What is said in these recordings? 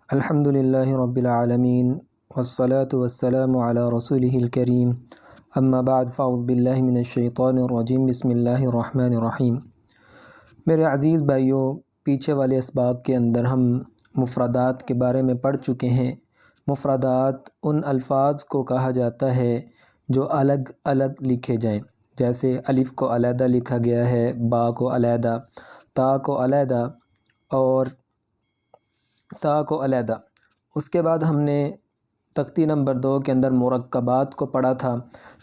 الحمد للہ رب العالمین والصلاة والسلام علی رسولہ الکریم اما بعد فاعوذ باللہ من الشیطان الرجیم بسم اللہ الرحمن الرحیم۔ میرے عزیز بھائیوں، پیچھے والے اسباق کے اندر ہم مفردات کے بارے میں پڑھ چکے ہیں۔ مفردات ان الفاظ کو کہا جاتا ہے جو الگ الگ لکھے جائیں، جیسے الف کو علیحدہ لکھا گیا ہے، با کو علیحدہ، تا کو علیحدہ اور تا کو علیحدہ۔ اس کے بعد ہم نے تختی نمبر 2 کے اندر مرکبات کو پڑھا تھا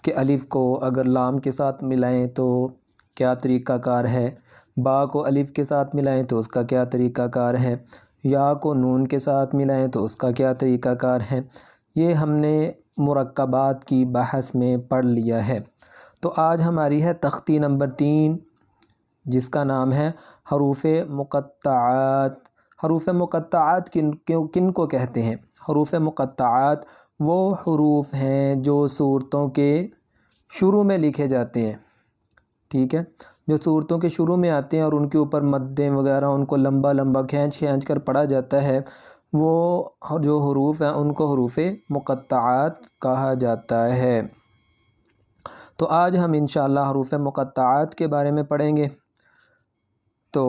کہ الف کو اگر لام کے ساتھ ملائیں تو کیا طریقہ کار ہے، با کو الف کے ساتھ ملائیں تو اس کا کیا طریقہ کار ہے، یا کو نون کے ساتھ ملائیں تو اس کا کیا طریقہ کار ہے۔ یہ ہم نے مرکبات کی بحث میں پڑھ لیا ہے۔ تو آج ہماری ہے تختی نمبر 3 جس کا نام ہے حروف مقطعات۔ حروف مقطعات کن کو کہتے ہیں؟ حروف مقطعات وہ حروف ہیں جو صورتوں کے شروع میں لکھے جاتے ہیں، ٹھیک ہے، جو صورتوں کے شروع میں آتے ہیں اور ان کے اوپر مدیں وغیرہ ان کو لمبا لمبا کھینچ کر پڑھا جاتا ہے، وہ جو حروف ہیں ان کو حروف مقطعات کہا جاتا ہے۔ تو آج ہم انشاءاللہ حروف مقطعات کے بارے میں پڑھیں گے۔ تو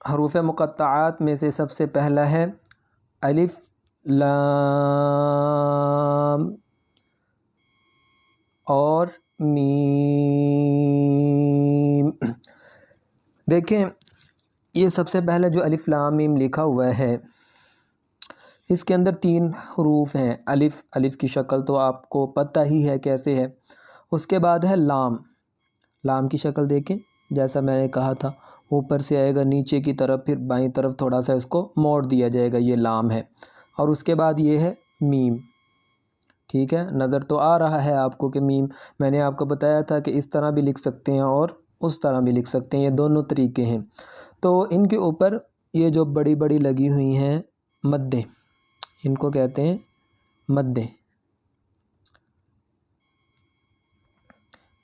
حروف مقطعات میں سے سب سے پہلا ہے الف لام اور میم۔ دیکھیں، یہ سب سے پہلے جو الف لام میم لکھا ہوا ہے اس کے اندر 3 حروف ہیں۔ الف کی شکل تو آپ کو پتہ ہی ہے کیسے ہے۔ اس کے بعد ہے لام۔ لام کی شکل دیکھیں، جیسا میں نے کہا تھا، اوپر سے آئے گا نیچے کی طرف، پھر بائیں طرف تھوڑا سا اس کو موڑ دیا جائے گا، یہ لام ہے۔ اور اس کے بعد یہ ہے میم، ٹھیک ہے، نظر تو آ رہا ہے آپ کو کہ میم، میں نے آپ کو بتایا تھا کہ اس طرح بھی لکھ سکتے ہیں اور اس طرح بھی لکھ سکتے ہیں، یہ دونوں طریقے ہیں۔ تو ان کے اوپر یہ جو بڑی بڑی لگی ہوئی ہیں مدیں، ان کو کہتے ہیں مدیں،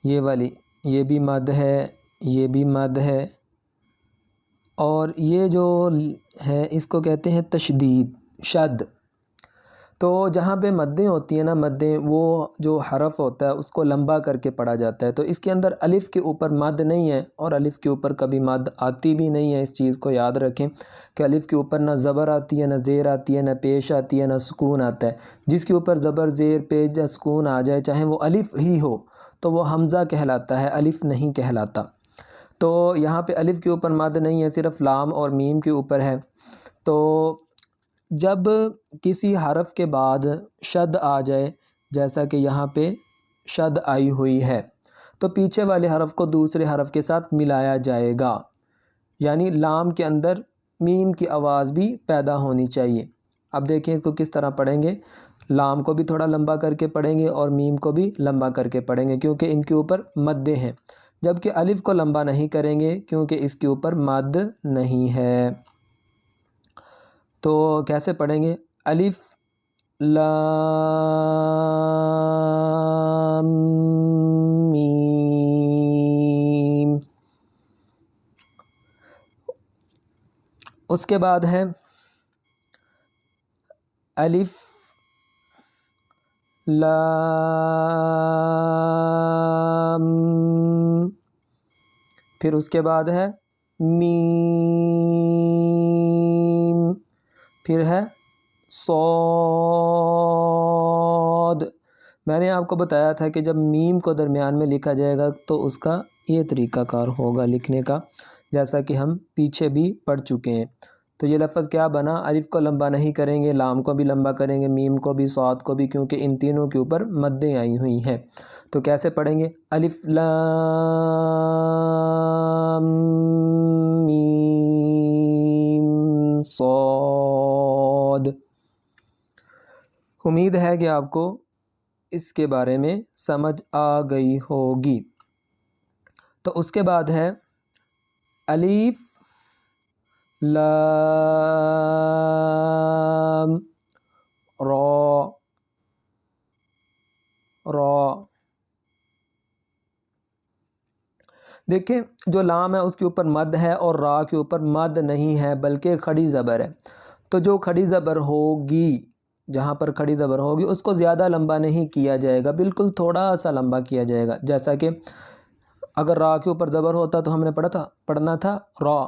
یہ والی، یہ بھی مد ہے، یہ بھی مد ہے، اور یہ جو ہے اس کو کہتے ہیں تشدید، شد۔ تو جہاں پہ مدیں ہوتی ہیں نا، مدیں، وہ جو حرف ہوتا ہے اس کو لمبا کر کے پڑھا جاتا ہے۔ تو اس کے اندر الف کے اوپر مد نہیں ہے اور الف کے اوپر کبھی مد آتی بھی نہیں ہے۔ اس چیز کو یاد رکھیں کہ الف کے اوپر نہ زبر آتی ہے، نہ زیر آتی ہے، نہ پیش آتی ہے، نہ سکون آتا ہے۔ جس کے اوپر زبر، زیر، پیش یا سکون آ جائے، چاہے وہ الف ہی ہو، تو وہ حمزہ کہلاتا ہے، الف نہیں کہلاتا۔ تو یہاں پہ الف کے اوپر مد نہیں ہے، صرف لام اور میم کے اوپر ہے۔ تو جب کسی حرف کے بعد شد آ جائے، جیسا کہ یہاں پہ شد آئی ہوئی ہے، تو پیچھے والے حرف کو دوسرے حرف کے ساتھ ملایا جائے گا، یعنی لام کے اندر میم کی آواز بھی پیدا ہونی چاہیے۔ اب دیکھیں اس کو کس طرح پڑھیں گے۔ لام کو بھی تھوڑا لمبا کر کے پڑھیں گے اور میم کو بھی لمبا کر کے پڑھیں گے، کیونکہ ان کے اوپر مدیں ہیں، جبکہ الف کو لمبا نہیں کریں گے کیونکہ اس کے اوپر مد نہیں ہے۔ تو کیسے پڑھیں گے؟ الف لام میم۔ اس کے بعد ہے الف لام، پھر اس کے بعد ہے میم، پھر ہے صاد۔ میں نے آپ کو بتایا تھا کہ جب میم کو درمیان میں لکھا جائے گا تو اس کا یہ طریقہ کار ہوگا لکھنے کا، جیسا کہ ہم پیچھے بھی پڑھ چکے ہیں۔ تو یہ لفظ کیا بنا؟ الف کو لمبا نہیں کریں گے، لام کو بھی لمبا کریں گے، میم کو بھی، صاد کو بھی، کیونکہ ان تینوں کے اوپر مدیں آئی ہوئی ہیں۔ تو کیسے پڑھیں گے؟ الف لام میم صاد۔ امید ہے کہ آپ کو اس کے بارے میں سمجھ آ گئی ہوگی۔ تو اس کے بعد ہے الف لام را، را۔ دیکھیں جو لام ہے اس کے اوپر مد ہے اور را کے اوپر مد نہیں ہے بلکہ کھڑی زبر ہے، تو جو کھڑی زبر ہوگی، جہاں پر کھڑی زبر ہوگی اس کو زیادہ لمبا نہیں کیا جائے گا، بالکل تھوڑا سا لمبا کیا جائے گا۔ جیسا کہ اگر را کے اوپر زبر ہوتا تو ہم نے پڑھنا تھا را،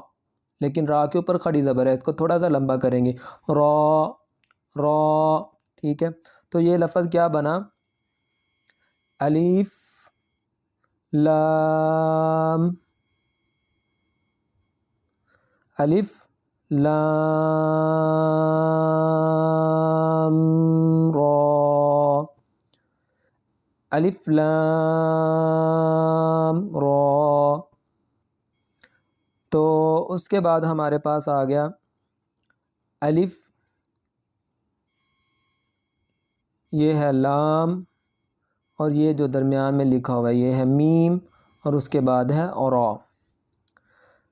لیکن را کے اوپر کھڑی زبر ہے، اس کو تھوڑا سا لمبا کریں گے، را را، ٹھیک ہے۔ تو یہ لفظ کیا بنا؟ الف لام، الف لام را، الف لام را۔ تو اس کے بعد ہمارے پاس آ گیا الف، یہ ہے لام، اور یہ جو درمیان میں لکھا ہوا ہے یہ ہے میم، اور اس کے بعد ہے را۔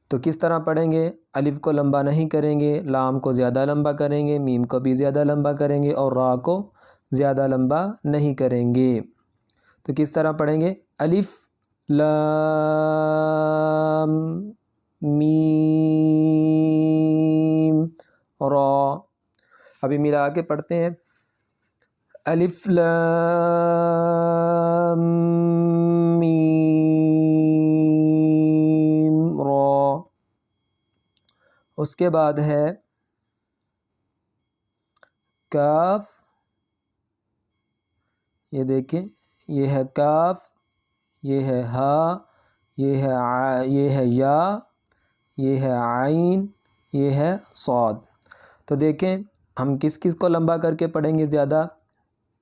تو کس طرح پڑھیں گے؟ الف کو لمبا نہیں کریں گے، لام کو زیادہ لمبا کریں گے، میم کو بھی زیادہ لمبا کریں گے، اور را کو زیادہ لمبا نہیں کریں گے۔ تو کس طرح پڑھیں گے؟ الف لام میم را۔ ابھی ملا کے پڑھتے ہیں، الف لام میم را۔ اس کے بعد ہے کاف، یہ دیکھیں یہ ہے کاف، یہ ہے ہا، یہ ہے یا، یہ ہے عین، یہ ہے صاد۔ تو دیکھیں ہم کس کس کو لمبا کر کے پڑھیں گے زیادہ؟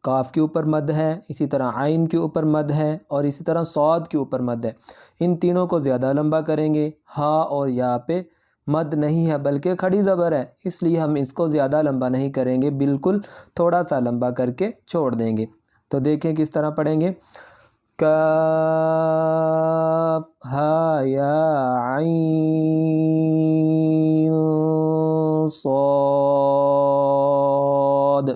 کاف کے اوپر مد ہے، اسی طرح عین کے اوپر مد ہے، اور اسی طرح صاد کے اوپر مد ہے، ان تینوں کو زیادہ لمبا کریں گے۔ ہا اور یا پہ مد نہیں ہے بلکہ کھڑی زبر ہے، اس لیے ہم اس کو زیادہ لمبا نہیں کریں گے، بالکل تھوڑا سا لمبا کر کے چھوڑ دیں گے۔ تو دیکھیں کس طرح پڑھیں گے، کاف ہا یا عین صاد۔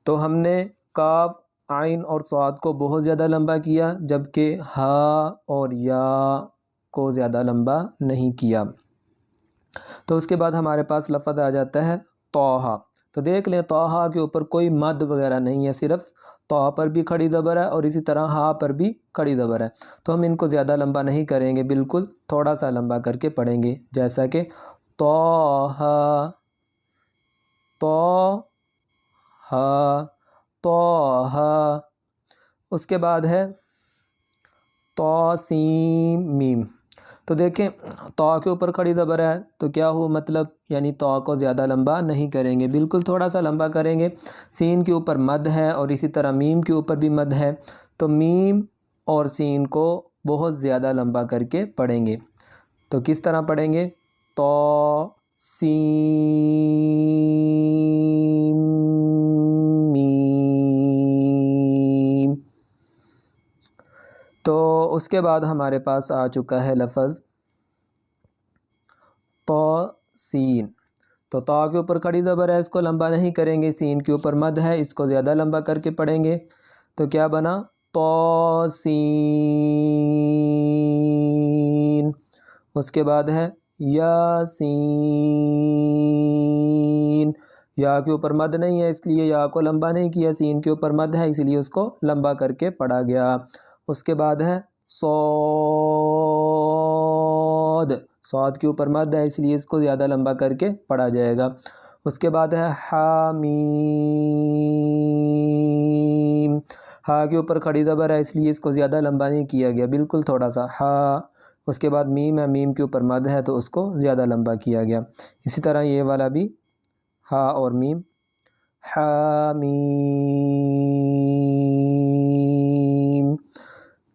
تو ہم نے کاف، عین اور صاد کو بہت زیادہ لمبا کیا، جبکہ ہا اور یا کو زیادہ لمبا نہیں کیا۔ تو اس کے بعد ہمارے پاس لفظ آ جاتا ہے طٰہٰ۔ تو دیکھ لیں طٰہٰ کے اوپر کوئی مد وغیرہ نہیں ہے، صرف طٰ پر بھی کھڑی زبر ہے اور اسی طرح ہا پر بھی کھڑی زبر ہے، تو ہم ان کو زیادہ لمبا نہیں کریں گے، بالکل تھوڑا سا لمبا کر کے پڑھیں گے، جیسا کہ طٰہٰ، طٰہٰ، طٰہٰ۔ اس کے بعد ہے طاسیم میم۔ تو دیکھیں طا کے اوپر کھڑی زبر ہے تو کیا ہو مطلب، یعنی طا کو زیادہ لمبا نہیں کریں گے، بالکل تھوڑا سا لمبا کریں گے۔ سین کے اوپر مد ہے اور اسی طرح میم کے اوپر بھی مد ہے، تو میم اور سین کو بہت زیادہ لمبا کر کے پڑھیں گے۔ تو کس طرح پڑھیں گے؟ طا سین میم۔ تو اس کے بعد ہمارے پاس آ چکا ہے لفظ طاسین۔ تو طا کے اوپر کھڑی زبر ہے، اس کو لمبا نہیں کریں گے، سین کے اوپر مد ہے، اس کو زیادہ لمبا کر کے پڑھیں گے، تو کیا بنا؟ طاسین۔ اس کے بعد ہے یاسین۔ یا کے اوپر مد نہیں ہے، اس لیے یا کو لمبا نہیں کیا، سین کے اوپر مد ہے، اس لیے اس کو لمبا کر کے پڑھا گیا۔ اس کے بعد ہے صاد۔ صاد کے اوپر مد ہے، اس لیے اس کو زیادہ لمبا کر کے پڑھا جائے گا۔ اس کے بعد ہے حامیم۔ ہا کے اوپر کھڑی زبر ہے، اس لیے اس کو زیادہ لمبا نہیں کیا گیا، بالکل تھوڑا سا ہا۔ اس کے بعد میم ہے، میم کے اوپر مد ہے تو اس کو زیادہ لمبا کیا گیا۔ اسی طرح یہ والا بھی ہا اور میم، حامیم۔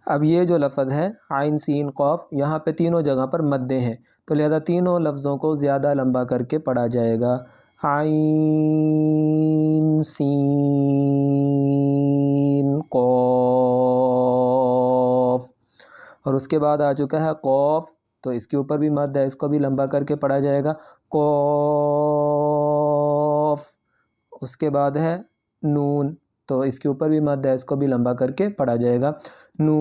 اب یہ جو لفظ ہے عین سین قاف، یہاں پہ تینوں جگہ پر مدیں ہیں، تو لہذا تینوں لفظوں کو زیادہ لمبا کر کے پڑھا جائے گا، عین سین قاف۔ اور اس کے بعد آ چکا ہے قاف، تو اس کے اوپر بھی مد ہے، اس کو بھی لمبا کر کے پڑھا جائے گا، قاف۔ اس کے بعد ہے نون، تو اس کے اوپر بھی مد ہے، اس کو بھی لمبا کر کے پڑھا جائے گا، نون۔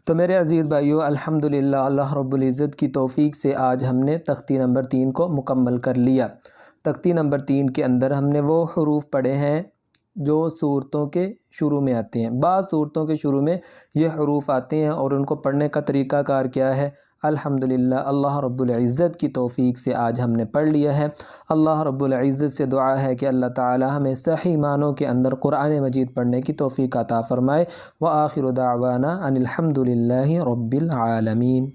تو میرے عزیز بھائیو، الحمدللہ اللہ رب العزت کی توفیق سے آج ہم نے تختی نمبر 3 کو مکمل کر لیا۔ تختی نمبر 3 کے اندر ہم نے وہ حروف پڑھے ہیں جو صورتوں کے شروع میں آتے ہیں۔ بعض صورتوں کے شروع میں یہ حروف آتے ہیں اور ان کو پڑھنے کا طریقہ کار کیا ہے؟ الحمدللہ اللہ رب العزت کی توفیق سے آج ہم نے پڑھ لیا ہے۔ اللہ رب العزت سے دعا ہے کہ اللہ تعالی ہمیں صحیح معنوں کے اندر قرآن مجید پڑھنے کی توفیق عطا فرمائے۔ وآخر دعوانا ان الحمدللہ رب العالمین۔